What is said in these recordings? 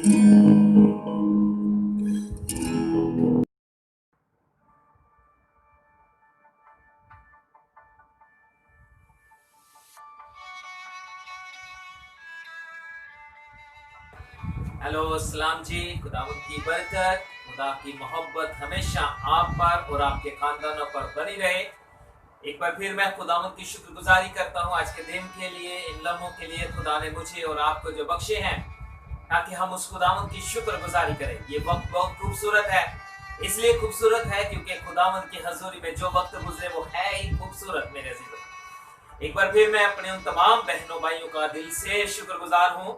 Hello अस्सलाम जी। खुदावंद की बरकत, खुदा की मोहब्बत हमेशा आप पर और आपके खानदानों पर बनी रहे। एक बार फिर मैं खुदावंद की शुक्रगुजारी करता हूँ आज के दिन के लिए, इन लम्हों के लिए खुदा ने मुझे और आपको जो बख्शे हैं, ताकि हम उस खुदावंद की शुक्रगुजारी करें। ये वक्त बहुत खूबसूरत है, इसलिए खूबसूरत है क्योंकि खुदावंद की हजूरी में जो वक्त गुजरे वो है ही खूबसूरत। मेरे अजीजों, एक बार फिर मैं अपने उन तमाम बहनों भाइयों का दिल से शुक्रगुजार हूँ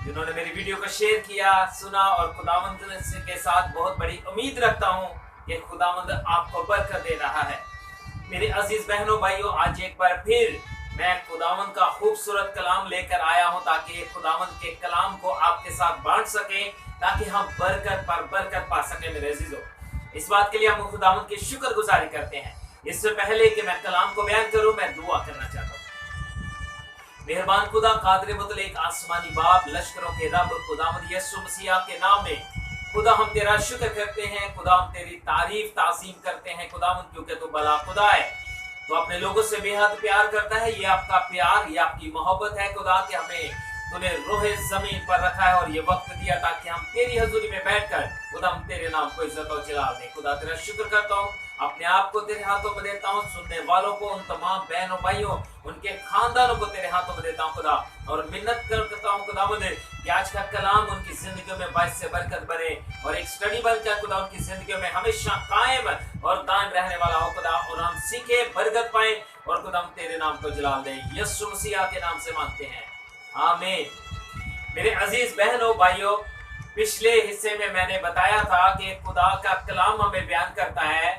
जिन्होंने मेरी वीडियो को शेयर किया, सुना और खुदावंद के साथ बहुत बड़ी उम्मीद रखता हूँ कि खुदावंद आपको बरकत दे रहा है। मेरे अजीज बहनों भाइयों, आज एक बार फिर मैं खुदावंद का खूबसूरत कलाम लेकर आया हूँ ताकि खुदावंद के कलाम को आपके साथ बांट सके, ताकि हम बरकत पर बरकत पा सके। मेरे अजीजों, इस बात के लिए हम खुदावंद की शुक्रगुजारी करते हैं। इससे पहले कि मैं कलाम को बयान करूँ, मैं दुआ करना चाहता हूँ। मेहरबान खुदा, कादिर मुतलक आसमानी बाप, लश्करों के रब, खुदावंद यीशु मसीह के नाम में खुदा हम तेरा शुक्र करते हैं। खुदा हम तेरी तारीफ ताज़ीम करते हैं खुदावंद, क्योंकि तू भला खुदा है, तो अपने लोगों से बेहद प्यार करता है। ये आपका प्यार, ये आपकी मोहब्बत है खुदा, कि हमें तूने रोहे जमीन पर रखा है और ये वक्त दिया ताकि हम तेरी हजूरी में बैठकर खुदा हम तेरे नाम को इज्जत और जलाल दें। खुदा तेरा शुक्र करता हूँ, अपने आप को तेरे हाथों में देता हूँ, सुनने वालों को, उन तमाम बहनों भाइयों, उनके खानदानों को तेरे हाथों में देता हूँ खुदा, और मिन्नत करता हूँ खुदावंद कि आज का कलाम उनकी जिंदगी में बाइस से बरकत बने और एक स्टडी बनकर खुदा उनकी जिंदगी में हमेशा कायम और दायम रहने वाला हो खुदा, और हम सीखे, बरकत पाए और खुदा हम तेरे नाम को जलाल दें। यीशु मसीह के नाम से मांगते हैं, आमीन। मेरे अजीज बहनों भाइयों, पिछले हिस्से में मैंने बताया था कि खुदा का कलाम हमें बयान करता है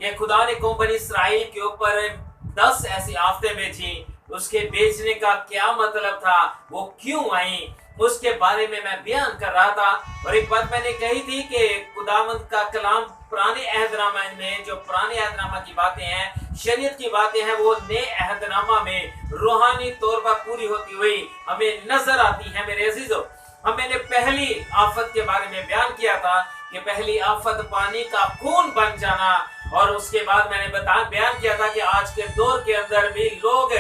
कि खुदा ने कौम बनी इसराइल के ऊपर 10 ऐसी आफतें भेजी। उसके भेजने का क्या मतलब था, वो क्यों आई, उसके बारे में मैं बयान कर रहा था। और एक बात मैंने कही थी कि खुदावंद का कलाम पुराने अहदनामा में, जो पुराने अहदनामा की बातें हैं, शरीयत की बातें हैं, वो नए अहदनामा में रूहानी तौर पर पूरी होती हुई हमें नजर आती है। मेरे अजीजों, हम मैंने पहली आफत के बारे में बयान किया था कि पहली आफत पानी का खून बन जाना, और उसके बाद मैंने बयान किया था कि आज के दौर के अंदर भी लोग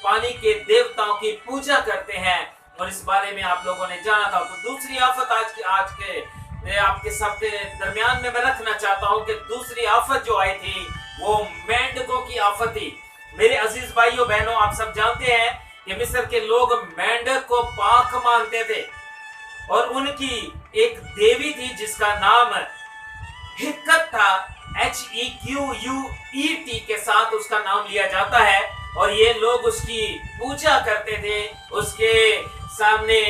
पानी के देवताओं की पूजा करते हैं, और इस बारे में आप लोगों ने जाना था। तो दूसरी आफत आज के आपके सबके दरमियान में मैं रखना चाहता हूं कि दूसरी आफत जो आई थी वो मेंढकों की आफत थी। मेरे अजीज भाइयों बहनों, आप सब जानते हैं कि मिस्र के लोग मेंढक को पाक मानते थे, और उनकी एक देवी थी जिसका नाम हिक्कत था। HEQUET के साथ उसका नाम लिया जाता है, और ये लोग उसकी पूजा करते थे, उसके सामने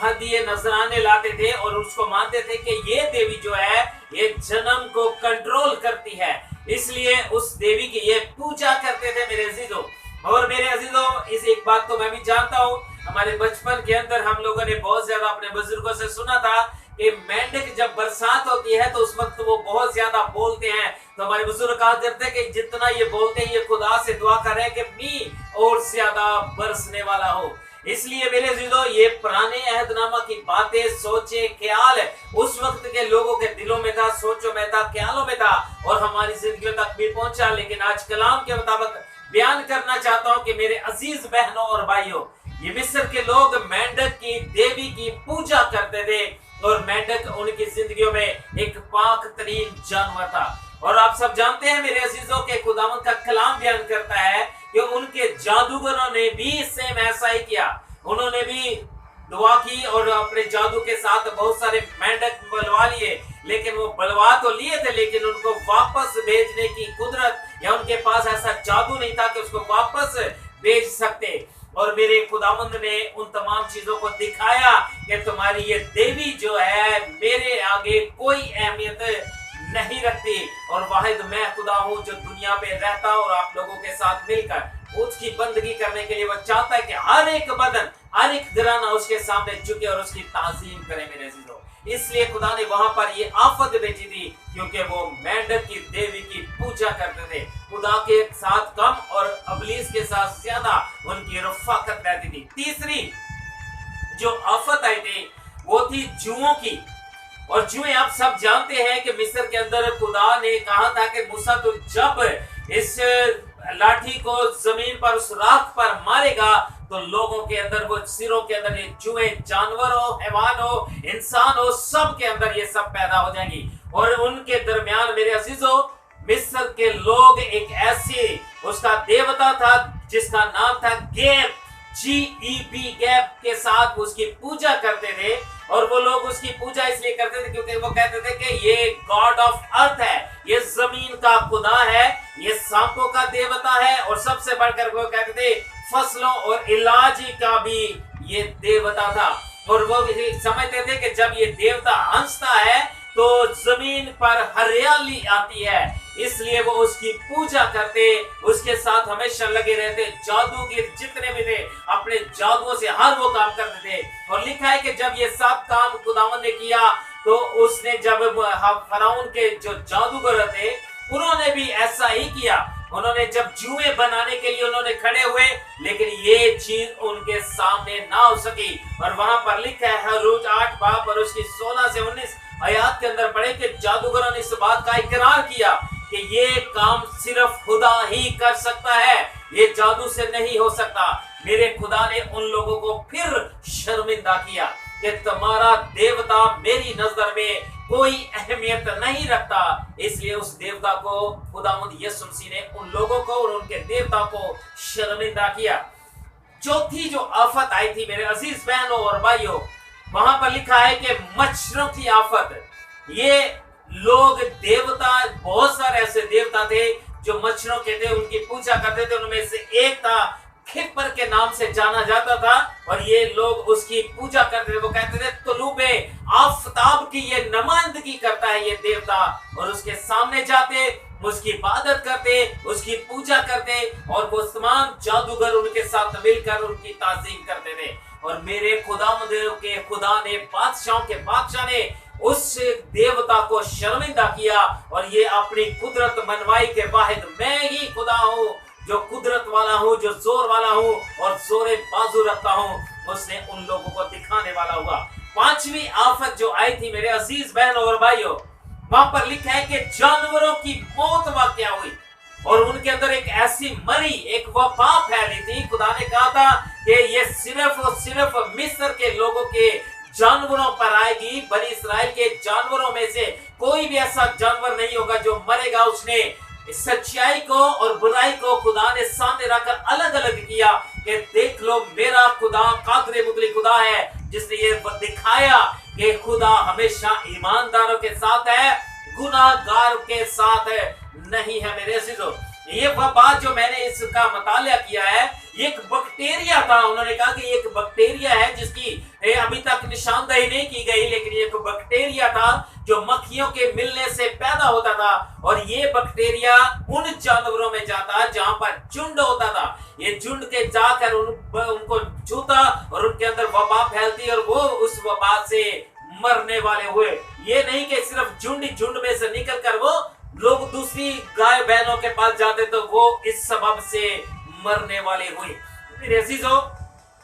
हदिये नजराने लाते थे और उसको मानते थे कि ये देवी जो है ये जन्म को कंट्रोल करती है, इसलिए उस देवी की ये पूजा करते थे। मेरे अजीजों और मेरे अजीजों, इस एक बात को मैं भी जानता हूँ, हमारे बचपन के अंदर हम लोगों ने बहुत ज्यादा अपने बुजुर्गों से सुना था कि मेंढक जब बरसात होती है तो उस वक्त वो बहुत ज्यादा बोलते हैं। तो हमारे बुजुर्ग कहा करते हैं कि जितना ये बोलते हैं, ये खुदा से दुआ कर रहे हैं कि मी और ज्यादा बरसने वाला हो। इसलिए मेरे अजीजों, ये पुराने अहदनामा की बातें, सोचे, ख्याल उस वक्त के लोगों के दिलों में था, सोचों में था, ख्यालों में था, और हमारी जिंदगियों तक भी पहुंचा। लेकिन आज कलाम के मुताबिक बयान करना चाहता हूं कि मेरे अजीज बहनों और भाइयों, ये मिस्र के लोग मेंढक की देवी की पूजा करते थे, और मेंढक उनकी जिंदगियों में एक पाक तरीन जानवर था। और आप सब जानते हैं मेरे अजीजों के खुदावंद का कलाम बयान करता है कि उनके जादूगरों ने भी सेम ऐसा ही किया। उन्होंने भी दुआ की और अपने जादू के साथ बहुत सारे मेंढक बलवा लिए, लेकिन वो बलवा तो लिए थे, लेकिन उनको वापस भेजने की कुदरत या उनके पास ऐसा जादू नहीं था कि उसको वापस भेज सकते। और मेरे खुदावंद ने उन तमाम चीजों को दिखाया कि तुम्हारी ये देवी जो है मेरे आगे कोई अहमियत नहीं रखती, और वाहिद मैं खुदा हूं जो दुनिया पे रहता और आप लोगों के साथ मिलकर उसकी बंदगी करने के लिए वो चाहता है कि हर एक बदन, हर एक घराना उसके सामने झुके और उसकी ताजीम करे। मेरे अजीजों, इसलिए खुदा ने वहां पर ये आफत भेजी थी क्योंकि वो मेंढक की देवी की पूजा करते थे। खुदा के साथ कम और अबलीस के साथ ज्यादा उनकी रफाकत रहती थी। तीसरी जो आफत आई थी वो थी जुओं की। और जुएं आप सब जानते हैं कि मिस्र के अंदर खुदा ने कहा था कि मूसा तो जब इस लाठी को जमीन पर उस राख पर मारेगा तो लोगों के अंदर, वो सिरों के अंदर ये जुएं, जानवर हो, हैवान हो, इंसान हो, सब के अंदर ये सब पैदा हो जाएंगी। और उनके दरमियान मेरे अजीजों, मिस्र के लोग एक ऐसी, उसका देवता था जिसका नाम था गेब, GEB, गैप के साथ उसकी पूजा करते थे। और वो लोग उसकी पूजा इसलिए करते थे क्योंकि वो कहते थे कि ये गॉड ऑफ अर्थ है, ये जमीन का खुदा है, ये सांपों का देवता है, और सबसे बढ़कर वो कहते थे फसलों और इलाज का भी ये देवता था। और वो समझते थे कि जब ये देवता हंसता है तो जमीन पर हरियाली आती है, इसलिए वो उसकी पूजा करते, उसके साथ हमेशा लगे रहते। जादूगर जितने भी थे अपने जादुओं से हर वो काम करते थे। और लिखा है कि जब ये सब काम खुदावंद ने किया तो उसने, जब फराउन के जो जादूगर थे उन्होंने भी ऐसा ही किया। उन्होंने जब जुएं बनाने के लिए उन्होंने खड़े हुए, लेकिन ये चीज उनके सामने ना हो सकी। और वहां पर लिखा है हरूज 8 बाब और उसकी 16 से 19 आयात के अंदर पढ़े कि जादूगरों ने इस बात का इकरार किया कि ये काम सिर्फ खुदा ही कर सकता है, ये जादू से नहीं हो सकता। मेरे खुदा ने उन लोगों को फिर शर्मिंदा किया कि तुम्हारा देवता मेरी नजर में कोई अहमियत नहीं रखता। इसलिए उस देवता को, खुदावंद यीशु मसीह ने उन लोगों को और उनके देवता को शर्मिंदा किया। चौथी जो आफत आई थी मेरे अजीज बहनों और भाइयों, वहां पर लिखा है कि मच्छरों की आफत। ये लोग देवता, बहुत सारे ऐसे देवता थे जो मच्छरों के थे, उनकी पूजा करते थे। उनमें से एक था खिपर के नाम से जाना जाता था, और ये लोग उसकी पूजा करते थे। वो कहते थे तुलूबे आफताब की ये नुमाइंदगी करता है ये देवता, और उसके सामने जाते, उसकी इबादत करते, उसकी पूजा करते, और वो तमाम जादूगर उनके साथ मिलकर उनकी ताज़ीम करते थे। और मेरे खुदावंद के खुदा ने, बादशाहों के बादशाह ने उस देवता को शर्मिंदा किया, और ये अपनी कुदरत मनवाई के वाहिद मैं ही खुदा हूं, जो कुदरत वाला हूं, जो जोर वाला हूं और जोरे बाजू रखता हूं, उसने उन लोगों को दिखाने वाला हुआ। पांचवी आफत जो आई थी मेरे अजीज बहनों और भाइयों, वहां पर लिखा है कि जानवरों की मौत वाकया हुई, और उनके अंदर एक ऐसी मरी, एक वबा फैली थी। खुदा ने कहा था कि ये सिर्फ और सिर्फ मिस्र के लोगों के जानवरों पर आएगी, बनी इस्राएल के जानवरों में से कोई भी ऐसा जानवर नहीं होगा जो मरेगा। उसने सच्चाई को और बुराई को खुदा ने सामने रखकर अलग अलग किया कि देख लो मेरा खुदा कादरे मुतली खुदा है, जिसने ये दिखाया कि खुदा हमेशा ईमानदारों के साथ है, गुनाहगार के साथ नहीं है। मेरे अजीजों, ये बात जो मैंने इसका मुतालिया किया है, ये एक बैक्टीरिया था। उन्होंने कहा कि एक बैक्टीरिया है जिसकी अभी तक निशानदेही नहीं की गई, लेकिन ये एक बैक्टीरिया था जो मक्खियों के मिलने से पैदा होता था। और ये बैक्टीरिया उन जानवरों में जाता जहां पर झुंड होता था, ये झुंड के जाकर उनको छूता और उनके अंदर वबा फैलती, और वो उस वबा से मरने वाले हुए। ये नहीं कि सिर्फ झुंड में से निकल कर वो लोग दूसरी गाय बहनों के पास जाते तो वो इस सबब से मरने वाले हुए। मेरे अजीजों,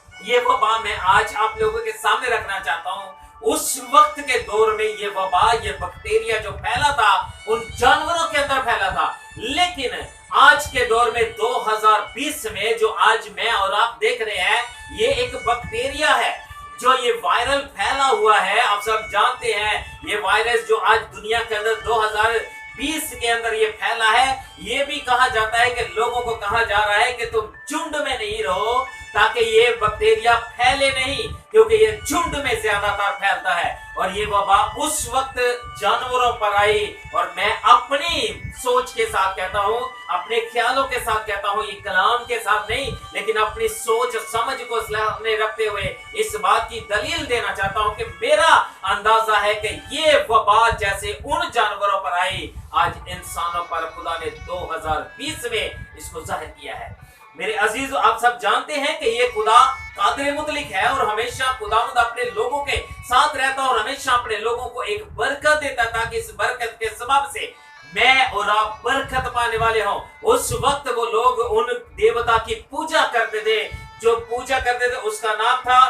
ये वबा मैं आज आप लोगों के सामने रखना चाहता हूं। उस वक्त के दौर में ये वबा, ये बैक्टीरिया जो फैला था उन जानवरों के अंदर फैला था, लेकिन आज के दौर में 2020 में जो आज मैं और आप देख रहे हैं, ये एक बैक्टीरिया है जो ये वायरल फैला हुआ है। आप सब जानते हैं ये वायरस जो आज दुनिया के अंदर 2020 के अंदर ये फैला है। ये भी कहा जाता है कि लोगों को कहा जा रहा है कि तुम झुंड में नहीं रहो ताकि ये बैक्टीरिया फैले नहीं, क्योंकि ये झुंड में ज्यादातर फैलता है। और ये वबा उस वक्त जानवरों पर आई, और मैं अपनी सोच के साथ कहता हूं, अपने ख्यालों के साथ कहता हूं, ये कलाम के साथ नहीं, लेकिन अपनी सोच समझ को सामने रखते हुए इस बात की दलील देना चाहता हूं कि मेरा अंदाजा है कि ये वबा जैसे उन जानवरों पर आई, आज इंसानों पर खुदा ने 2020 में इसको जाहिर किया है। मेरे अजीज, आप सब जानते हैं कि ये खुदा कादिर मुतलिक है, और हमेशा खुदावंद अपने लोगों के साथ रहता और हमेशा अपने लोगों को एक बरकत देता, ताकि इस बरकत के सबब से मैं और आप बरकत पाने वाले हों। उस वक्त वो लोग उन देवता की पूजा करते थे, जो पूजा करते थे उसका नाम था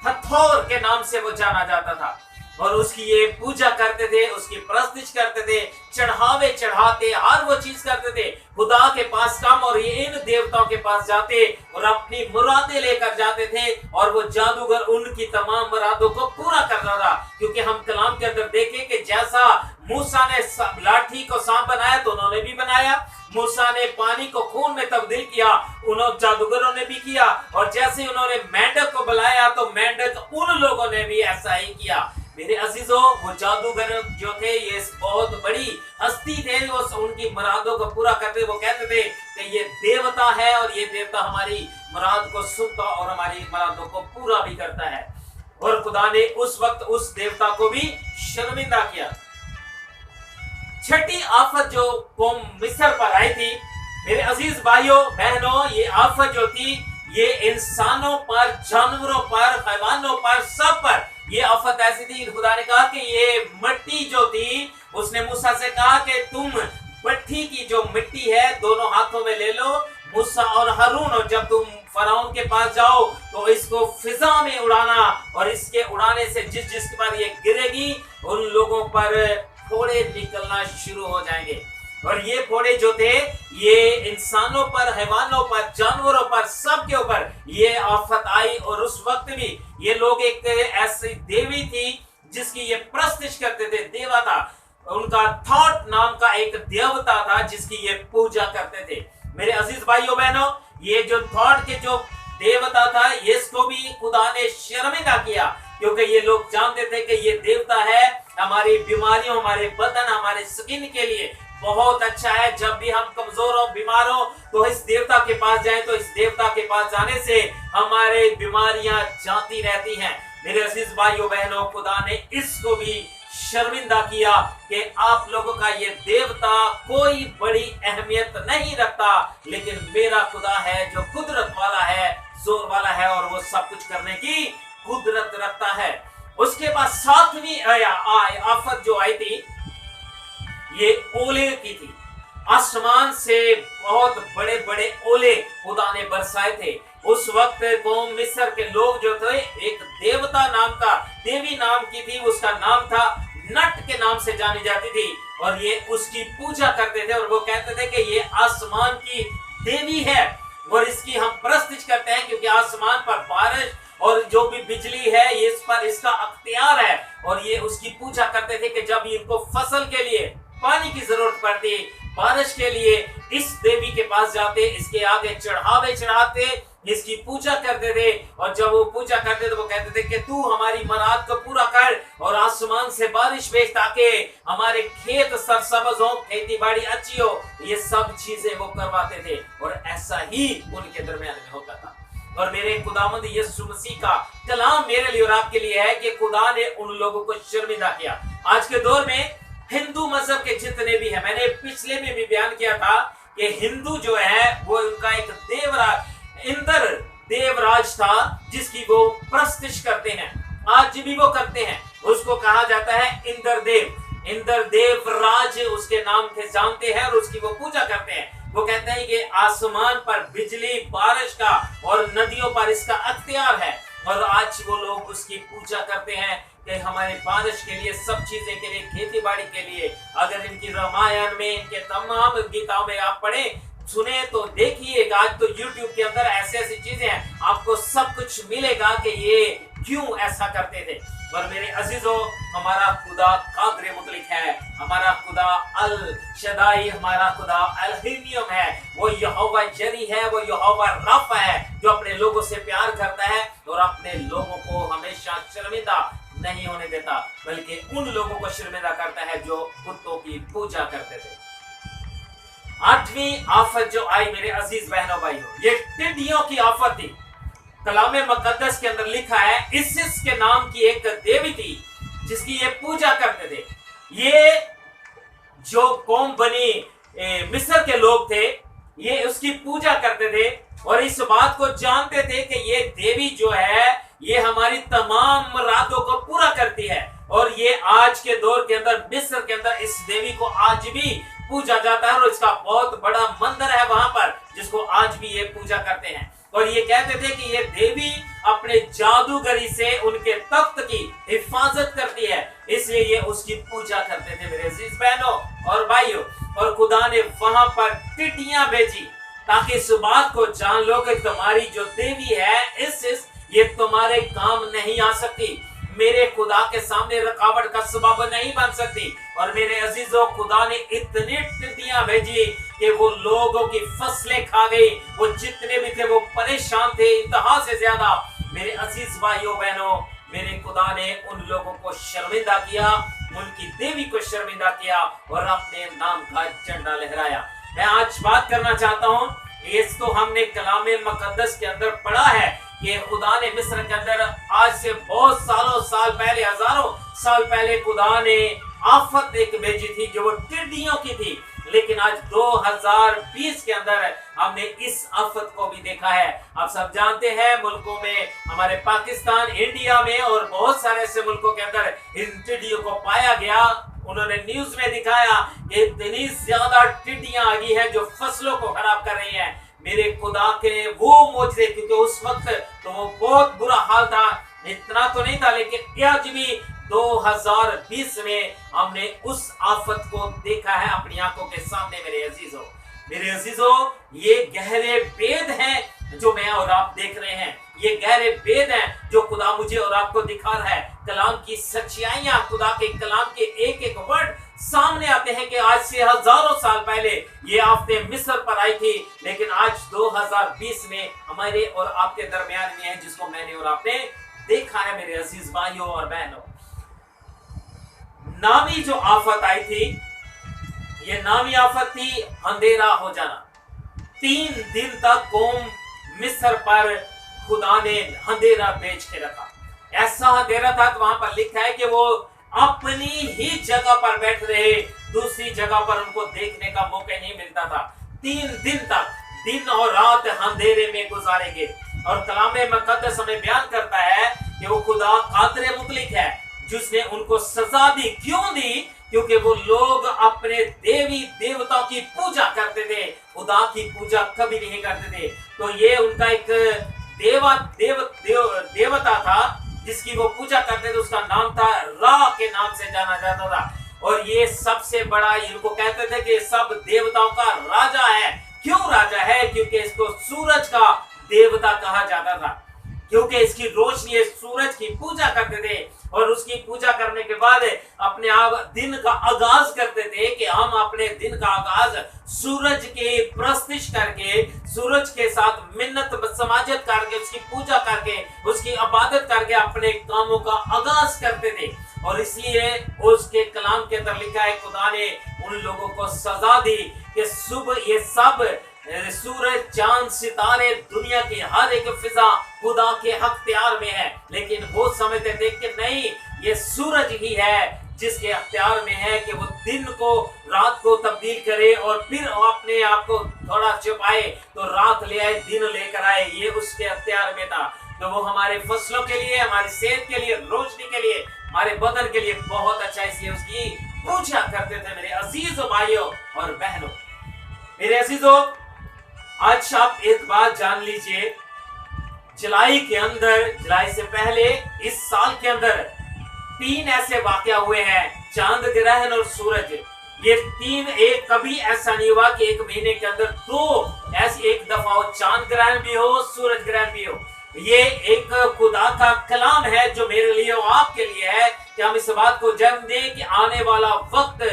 हथौर के नाम से वो जाना जाता था और उसकी ये पूजा करते थे, उसकी प्रस्तिश करते थे, चढ़ावे चढ़ाते, हर वो चीज करते थे। खुदा के पास कम और ये इन देवताओं के पास जाते और अपनी मुरादें लेकर जाते थे और वो जादूगर उनकी तमाम मुरादों को पूरा करता था। क्योंकि हम कलाम के अंदर देखें कि जैसा मूसा ने लाठी को सांप बनाया तो उन्होंने भी बनाया, मूसा ने पानी को खून में तब्दील किया, उन्होंने जादूगरों ने भी किया, और जैसे उन्होंने मेंढक को बुलाया तो मेंढक उन लोगों ने भी ऐसा ही किया। मेरे अजीजों, वो जादूगर जो थे ये बहुत बड़ी हस्ती थे, वो उनकी मुरादों को पूरा करते। वो कहते थे कि ये देवता है और ये देवता हमारी मुराद को सुनता और हमारी मुरादों को पूरा भी करता है। और खुदा ने उस वक्त उस देवता को भी शर्मिंदा किया। छठी आफत जो कौम मिस्र पर आई थी, मेरे अजीज भाइयों बहनों, ये आफत जो थी ये इंसानों पर, जानवरों पर, हैवानों पर, सब पर ये आफत ऐसी थी। खुदा ने कहा कि ये मिट्टी जो थी, उसने मूसा से कहा कि तुम भट्ठी की जो मिट्टी है दोनों हाथों में ले लो, मूसा और हारून, और जब तुम फराउन के पास जाओ तो इसको फिजा में उड़ाना, और इसके उड़ाने से जिसके पर ये गिरेगी उन लोगों पर फोड़े निकलना शुरू हो जाएंगे। और ये फोड़े जो थे ये इंसानों पर, हैवानों पर, जानवरों पर, सबके ऊपर ये आफत आई। और उस वक्त भी ये लोग एक ऐसी देवी थी जिसकी ये प्रस्तिश करते थे, देवा था, उनका थॉट नाम का एक देवता था जिसकी ये पूजा करते थे। मेरे अजीज भाइयों बहनों, ये जो थॉट के जो देवता था इसको भी खुदा ने शर्मिंदा किया, क्योंकि ये लोग जानते थे कि ये देवता है हमारी बीमारियों, हमारे बदन, हमारे स्किन के लिए बहुत अच्छा है। जब भी हम कमजोर हो, बीमार हो तो इस देवता के पास जाएं, तो इस देवता के पास जाने से हमारे बीमारियां जाती रहती हैं। मेरे अजीज भाइयों बहनों, खुदा ने इसको भी शर्मिंदा किया कि आप लोगों का ये देवता कोई बड़ी अहमियत नहीं रखता, लेकिन मेरा खुदा है जो कुदरत वाला है, जोर वाला है, और वो सब कुछ करने की कुदरत रखता है। उसके बाद सातवीं आफत जो आई थी ये ओले की थी। आसमान से बहुत बड़े बड़े ओले खुदा ने बरसाए थे। उस वक्त कौम मिस्र के लोग जो थे, एक देवता नाम का, देवी नाम की थी, उसका नाम था नट के नाम से जानी जाती थी, और ये उसकी पूजा करते थे। और वो कहते थे कि ये आसमान की देवी है और इसकी हम प्रस्तिश करते हैं, क्योंकि आसमान पर बारिश और जो भी बिजली है इस पर इसका अख्तियार है। और ये उसकी पूजा करते थे कि जब इनको फसल के लिए पानी की जरूरत पड़ती, बारिश के लिए इस देवी के पास जाते, इसके आगे चढ़ावे चढ़ाते, इसकी पूजा करते थे। और जब वो पूजा करते तो वो कहते थे कि तू हमारी मुराद को पूरा कर और आसमान से बारिश भेज ताकि हमारे खेत सरसब्ज हो, खेती बाड़ी अच्छी हो। ये सब चीजें वो करवाते थे और ऐसा ही उनके दरमियान में होता था। और मेरे खुदावंद यीशु मसीह का कलाम मेरे लिए और आपके लिए है कि खुदा ने उन लोगों को शर्मिंदा किया। आज के दौर में हिंदू मजहब के जितने भी हैं, मैंने पिछले में भी बयान किया था कि हिंदू जो है वो उनका एक देवराज, इंद्र देवराज था जिसकी वो प्रस्तिश करते हैं, आज भी वो करते हैं। उसको कहा जाता है इंद्रदेव। इंद्रदेव राज उसके नाम से जानते हैं और उसकी वो पूजा करते हैं। वो कहते हैं कि आसमान पर बिजली, बारिश का और नदियों पर इसका अख्तियार है, और आज वो लोग उसकी पूजा करते हैं कि हमारे बारिश के लिए, सब चीजें के लिए, खेती बाड़ी के लिए। अगर इनकी रामायण में, इनके तमाम गीताओं में आप पढ़े सुने तो देखिएगा, आज तो YouTube के अंदर ऐसी ऐसी चीजें हैं, आपको सब कुछ मिलेगा कि ये क्यों ऐसा करते थे। और मेरे अजीजों, हमारा खुदा कादर मुतलिक है, हमारा खुदा अल शदाई, हमारा खुदा अल हिन्नियम है, वो यहोवा जरी है, वो यहोवा रफ है, जो अपने लोगों से प्यार करता है और अपने लोगों को हमेशा शर्मिंदा नहीं होने देता, बल्कि उन लोगों को शर्मिंदा करता है जो बुतों की पूजा करते थे। आठवीं आफत जो आई मेरे अजीज बहनों भाइयों, ये टिड्डियों की आफत थी। कलामे मुकद्दस के अंदर लिखा है इसिस के नाम की एक देवी थी जिसकी ये पूजा करते थे। ये जो कौम बनी मिस्र के लोग थे ये उसकी पूजा करते थे और इस बात को जानते थे कि ये देवी जो है ये हमारी तमाम मुरादों को पूरा करती है। और ये आज के दौर के अंदर मिस्र के अंदर इस देवी को आज भी पूजा जाता है और इसका बहुत बड़ा मंदिर है वहां पर जिसको आज भी ये पूजा करते हैं। और ये कहते थे कि ये देवी अपने जादू जादूगरी से उनके तख्त की हिफाजत करती है, इसलिए ये उसकी पूजा करते थे मेरे अजीज बहनों और भाइयों। और खुदा ने वहां पर टिड्डियां भेजी ताकि इस बात को जान लो कि तुम्हारी जो देवी है इसिस, ये तुम्हारे काम नहीं आ सकती, मेरे खुदा के सामने रुकावट का सबब नहीं बन सकती। और मेरे अजीजों, खुदा ने इतनी टिड्डियां भेजी कि वो लोगों की फसलें खा गई, वो जितने भी थे वो परेशान थे इंतहा से ज्यादा। मेरे अजीज भाइयों बहनों, मेरे खुदा ने उन लोगों को शर्मिंदा किया, उनकी देवी को शर्मिंदा किया और अपने नाम का झंडा लहराया। मैं आज बात करना चाहता हूं, ये तो हमने कलामे मुकद्दस के अंदर पढ़ा है कि खुदा ने मिस्र के अंदर आज से बहुत साल पहले, हजारों साल पहले खुदा ने आफत एक भेजी थी जो वो टिड्डियों की थी। लेकिन आज 2020 के अंदर हमने इस आफत को भी देखा है। आप सब जानते हैं मुल्कों में, हमारे पाकिस्तान, इंडिया में और बहुत सारे ऐसे मुल्कों के अंदर इन टिड्डियों को पाया गया। उन्होंने न्यूज में दिखाया कि इतनी ज्यादा टिड्डियां आ गई हैं जो फसलों को खराब कर रही हैं। मेरे खुदा के वो मौजूद, क्योंकि उस वक्त तो वो बहुत बुरा हाल था, इतना तो नहीं था, लेकिन आज भी 2020 में हमने उस आफत को देखा है अपनी आंखों के सामने। मेरे अजीजों, ये गहरे भेद हैं जो मैं और आप देख रहे हैं, ये गहरे भेद हैं जो खुदा मुझे और आपको दिखा रहा है। कलाम की सच्चाइयां, खुदा के कलाम के एक एक वर्ड सामने आते हैं कि आज से हजारों साल पहले ये आफतें मिस्र पर आई थी, लेकिन आज 2020 में हमारे और आपके दरमियान में है, जिसको मैंने और आपने देखा है। मेरे अजीज भाइयों और बहनों, नामी जो आफत आई थी, ये नामी आफत थी अंधेरा हो जाना। 3 दिन तक कौम मिस्र पर खुदा ने अंधेरा भेज के रखा। ऐसा अंधेरा था कि वहां पर लिखा है कि वो अपनी ही जगह पर बैठ रहे, दूसरी जगह पर उनको देखने का मौका नहीं मिलता था। 3 दिन तक दिन और रात अंधेरे में गुजारेंगे। और कलामे मुकद्दस हमें बयान करता है कि वो खुदा कादिर मुतलिक है, जिसने उनको सजा दी। क्यों दी? क्योंकि वो लोग अपने देवी देवताओं की पूजा करते थे, खुदा की पूजा कभी नहीं करते थे। तो ये उनका एक देवता था जिसकी वो पूजा करते थे, उसका नाम था रा के नाम से जाना जाता था। और ये सबसे बड़ा, इनको कहते थे कि सब देवताओं का राजा है। क्यों राजा है? क्योंकि इसको सूरज का देवता कहा जाता था, क्योंकि इसकी रोशनी, सूरज की पूजा करते थे। और उसकी पूजा करने के बाद अपने आप दिन का आगाज करते थे कि हम अपने दिन का आगाज सूरज की प्रस्तिश करके, सूरज के साथ मिन्नत समाजत करके, उसकी पूजा करके, उसकी इबादत करके अपने कामों का आगाज करते थे। और इसलिए उसके कलाम के अंदर लिखा है, खुदा ने उन लोगों को सजा दी कि सुबह ये सब सूरज, चांद, सितारे, दुनिया की हर एक फिजा खुदा के अख्तियार में है। लेकिन वो समझते थे कि नहीं, ये सूरज ही है जिसके अख्तियार में है कि वो दिन को रात को तब्दील करे और फिर अपने आप को थोड़ा छुपाए तो रात ले आए, दिन लेकर आए। ये उसके अख्तियार में था। तो वो हमारे फसलों के लिए, हमारी सेहत के लिए, रोशनी के लिए, हमारे बदन के लिए बहुत अच्छा, इसलिए उसकी पूजा करते थे। मेरे अजीज भाइयों और बहनों, मेरे अजीजों, आज आप एक बात जान लीजिए, जुलाई के अंदर, जुलाई से पहले इस साल के अंदर 3 ऐसे वाकया हुए हैं, चांद ग्रहण और सूरज। ये 3, एक कभी ऐसा नहीं हुआ कि एक महीने के अंदर 2 ऐसी एक दफा हो, चांद ग्रहण भी हो, सूरज ग्रहण भी हो। ये एक खुदा का कलाम है जो मेरे लिए और आपके लिए है कि हम इस बात को जन्म दें कि आने वाला वक्त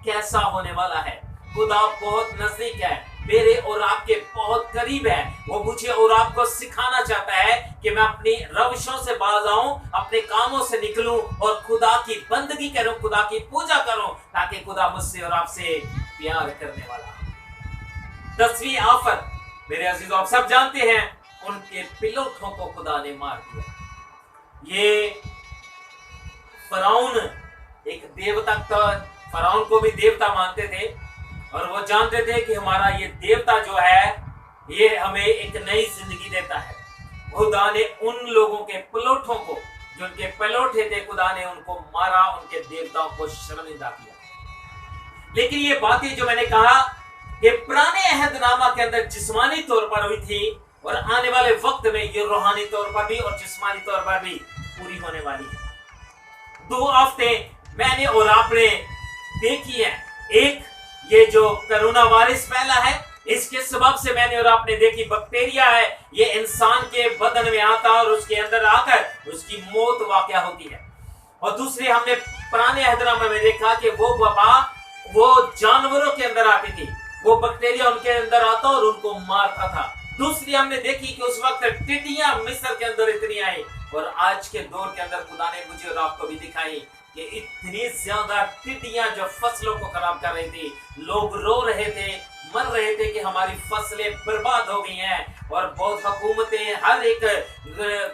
कैसा होने वाला है। खुदा बहुत नजदीक है, मेरे और आपके बहुत करीब है। वो मुझे और आपको सिखाना चाहता है कि मैं अपनी रविशों से बाज आऊं, अपने कामों से निकलूं और खुदा की बंदगी करूं, खुदा की पूजा करूं, ताकि खुदा मुझसे और आपसे प्यार करने वाला। 10वीं आफत, मेरे अजीजों, आप सब जानते हैं, उनके पिलोठों को खुदा ने मार दिया। ये फराउन एक देवता था, फराउन को भी देवता मानते थे और वो जानते थे कि हमारा ये देवता जो है ये हमें एक नई जिंदगी देता है। खुदा ने उन लोगों के पिलोठों को, जो उनके पिलोठे थे, खुदा ने उनको मारा, उनके देवताओं को शर्मिंदा किया। लेकिन ये बातें जो मैंने कहा कि पुराने अहदनामा के अंदर जिस्मानी तौर पर हुई थी, और आने वाले वक्त में ये रूहानी तौर पर भी और जिस्मानी तौर पर भी पूरी होने वाली है। 2 आफतें मैंने और आपने देखी है। एक, ये जो कोरोना वायरस फैला है, इसके सबब से मैंने और आपने देखी बैक्टीरिया है, ये इंसान के बदन में आता और उसके अंदर आकर उसकी मौत वाक़या होती है। और दूसरी, हमने पुराने अहदनामे में देखा कि वो वबा वो जानवरों के अंदर आती थी, वो बैक्टीरिया उनके अंदर आता और उनको मारता था। दूसरी हमने देखी कि उस वक्त टिड्डियां मिस्र के अंदर इतनी आई, और आज के दौर के अंदर खुदा ने मुझे और आपको भी दिखाई कि इतनी ज्यादा टिड्डियां जो फसलों को खराब कर रही थी। लोग रो रहे थे, मर रहे थे कि हमारी फसलें बर्बाद हो गई हैं, और बहुत हुकूमतें हर एक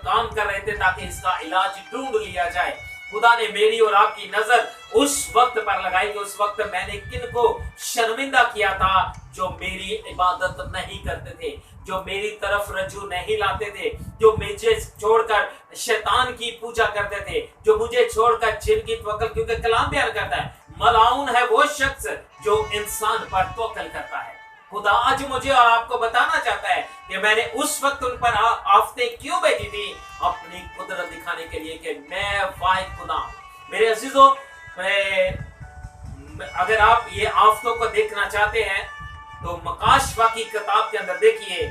काम कर रहे थे ताकि इसका इलाज ढूंढ लिया जाए। खुदा ने मेरी और आपकी नजर उस वक्त पर लगाई कि उस वक्त मैंने किनको शर्मिंदा किया था, जो मेरी इबादत नहीं करते थे, जो मेरी तरफ रजू नहीं लाते थे, जो मुझे छोड़कर शैतान की पूजा करते थे, जो मुझे छोड़कर जिन की तवक्कुल, क्योंकि कलाम बयान करता है मलाउन है वो शख्स जो इंसान पर तवक्कुल करता है। खुदा आज मुझे और आपको बताना चाहता है कि मैंने उस वक्त उन पर आफतें क्यों भेजी थी, अपनी कुदरत दिखाने के लिए कि मैं वाहिद खुदा हूं। मेरे अजीजों, अगर आप ये आफतों को देखना चाहते हैं तो मकाशवा की किताब के अंदर देखिए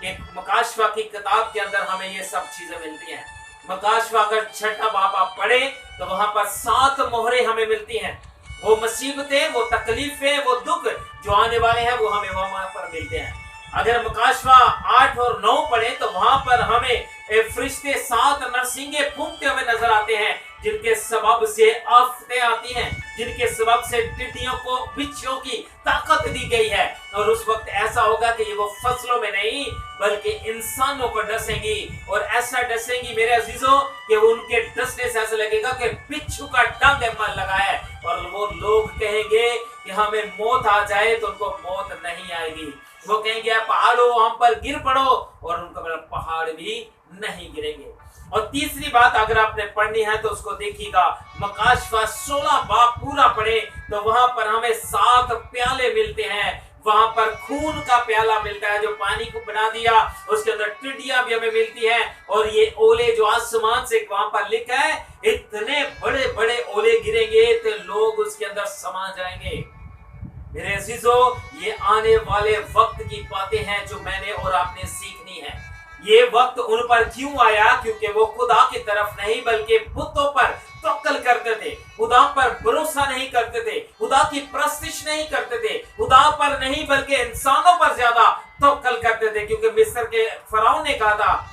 कि मकाशवा की किताब के अंदर हमें ये सब चीजें मिलती हैं। मकाशवा अगर 6ठा बाब आप पढ़े तो वहां पर 7 मोहरें हमें मिलती हैं। वो मुसीबतें, वो तकलीफें, वो दुख जो आने वाले हैं वो हमें वहां पर मिलते हैं। अगर मकाशवा 8 और 9 पढ़े तो वहां पर हमें फरिश्ते 7 नरसिंगे फूंकते हुए नजर आते हैं, जिनके सबब से आफतें आती हैं, जिनके सबब से टिड्डियों को बिच्छुओं की ताकत दी गई है। और उस वक्त ऐसा होगा कि ये वो फसलों में नहीं बल्कि इंसानों पर डसेंगी, और ऐसा डसेंगी मेरे अजीजों कि उनके डसने से ऐसा लगेगा कि बिच्छू का डंग मन लगा है, और वो लोग कहेंगे कि हमें मौत आ जाए तो उनको मौत नहीं आएगी। वो कहेंगे पहाड़ों हम पर गिर पड़ो, और उनका पहाड़ भी नहीं गिरेंगे। और तीसरी बात अगर आपने पढ़नी है तो उसको देखिएगा, मकाशवा 16 बाब पूरा पढ़े तो वहां पर हमें 7 प्याले मिलते हैं। वहां पर खून का प्याला मिलता है जो पानी को बना दिया, उसके अंदर टिड्डियां भी हमें मिलती हैं, और ये ओले जो आसमान से वहां पर लिखा है, इतने बड़े बड़े ओले गिरेंगे तो लोग उसके अंदर समा जाएंगे। मेरे अजीजों, ये आने वाले वक्त की बातें हैं जो मैंने और आपने सीखनी है। ये वक्त उन पर क्यों आया? क्योंकि वो खुदा की तरफ नहीं बल्कि बुतों पर तवक्कुल करते थे, खुदा पर भरोसा नहीं करते थे, खुदा की परस्तिश नहीं करते थे, खुदा पर नहीं बल्कि इंसानों पर ज्यादा तवक्कुल करते थे। क्योंकि मिस्र के फराउन ने कहा था,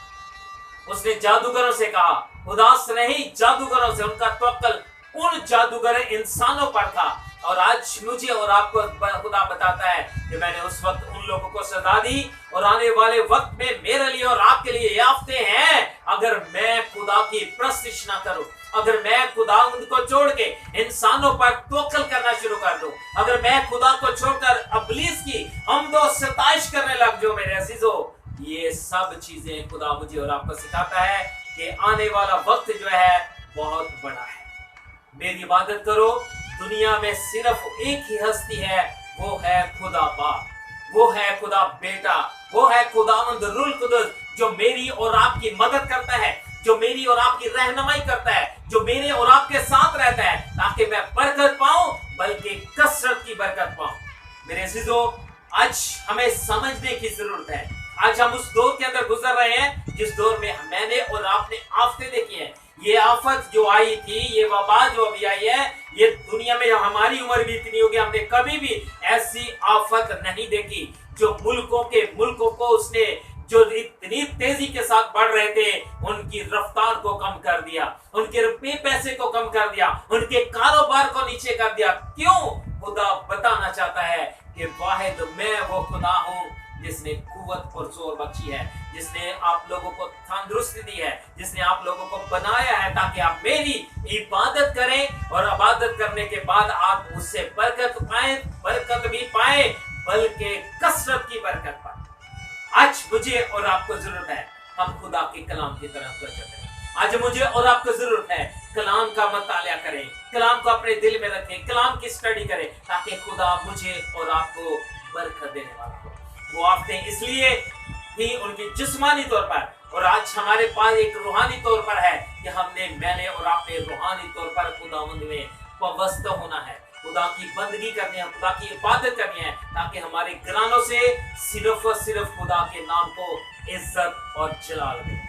उसने जादूगरों से कहा, खुदा से नहीं जादूगरों से, उनका तवक्कुल उन जादूगर इंसानों पर था। और आज मुझे और आपको खुदा बताता है कि मैंने उस वक्त उन लोगों को सजा दी, और आने वाले वक्त में मेरे लिए और आपके लिए ये आफतें हैं अगर मैं खुदा की परस्तिश ना करूं, अगर मैं खुदा को छोड़ के इंसानों पर तवक्कुल करना शुरू कर दूं, अगर मैं खुदा को छोड़कर इब्लीस की हमदो सताइश करने लग जाऊं। मेरे अजीजों, ये सब चीजें खुदा मुझे और आपको सिखाता है कि आने वाला वक्त जो है बहुत बड़ा है। मेरी इबादत करो। दुनिया में सिर्फ एक ही हस्ती है, वो है खुदा बाप, वो है खुदा बेटा, वो है खुदावंद रूहुल कुद्दुस, जो मेरी और आपकी मदद करता है, जो मेरी और आपकी रहनुमाई करता है, जो मेरे और आपके साथ रहता है, ताकि मैं बरकत पाऊं बल्कि कसरत की बरकत पाऊं। मेरे अजीजों, आज हमें समझने की जरूरत है। आज हम उस दौर के अंदर गुजर रहे हैं जिस दौर में मैंने और आपने आफतें देखी हैं। ये आफत जो आई थी, ये वबा जो अभी आई है, ये दुनिया में हमारी उम्र भी इतनी होगी, हमने कभी भी ऐसी आफत नहीं देखी जो मुल्कों को उसने जो इतनी तेजी के साथ बढ़ रहे थे उनकी रफ्तार को कम कर दिया, उनके रुपये पैसे को कम कर दिया, उनके कारोबार को नीचे कर दिया। क्यों? खुदा बताना चाहता है कि वाहिद मैं वो खुदा हूं जिसने कुव्वत और जोर बख्शी है, जिसने आप लोगों को तंदुरुस्ती दी है, जिसने आप लोगों को बनाया है ताकि आप मेरी इबादत करें, और इबादत करने के बाद आप उससे बरकत पाएं, बरकत भी पाएं बल्कि कसरत की बरकत पाएं। आज मुझे और आपको जरूरत है हम खुदा के कलाम की तरफ करें। आज मुझे और आपको जरूरत है कलाम का मुतालिया करें, कलाम को अपने दिल में रखें, कलाम की स्टडी करें, ताकि खुदा मुझे और आपको बरकत देने वाला हो। वो आफतें इसलिए थी उनकी जिस्मानी तौर पर, और आज हमारे पास एक रूहानी तौर पर है कि मैंने और आपने रूहानी तौर पर खुदावंद में पवित्र होना है, खुदा की बंदगी करनी है, खुदा की इबादत करनी है, ताकि हमारे घरानों से सिर्फ और सिर्फ खुदा के नाम को इज्जत और जलाल दे।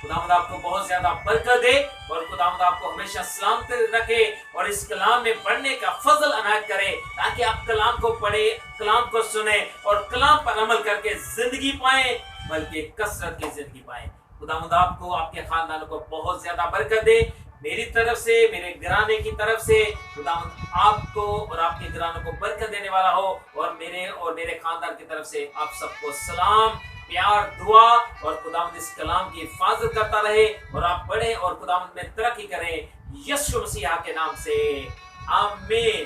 खुदावंद आपको बहुत ज्यादा बरकत दे और खुदावंद आपको हमेशा सलामत रखे और इस कलाम में पढ़ने का फजल अनायत करे, ताकि आप कलाम को पढ़े, कलाम को सुने और कलाम पर अमल करके जिंदगी पाए, बल्कि कसरत की जिंदगी पाए। खुदावंद आपको, आपके खानदान को बहुत ज्यादा बरकत दे। मेरी तरफ से, मेरे घराने की तरफ से खुदावंद आपको और आपके घरानों को बरकत देने वाला हो, और मेरे खानदान की तरफ से आप सबको सलाम, प्यार, दुआ, और खुदावंद इस कलाम की हिफाजत करता रहे और आप पढ़ें और खुदावंद में तरक्की करें, यीशु मसीह के नाम से, आमीन।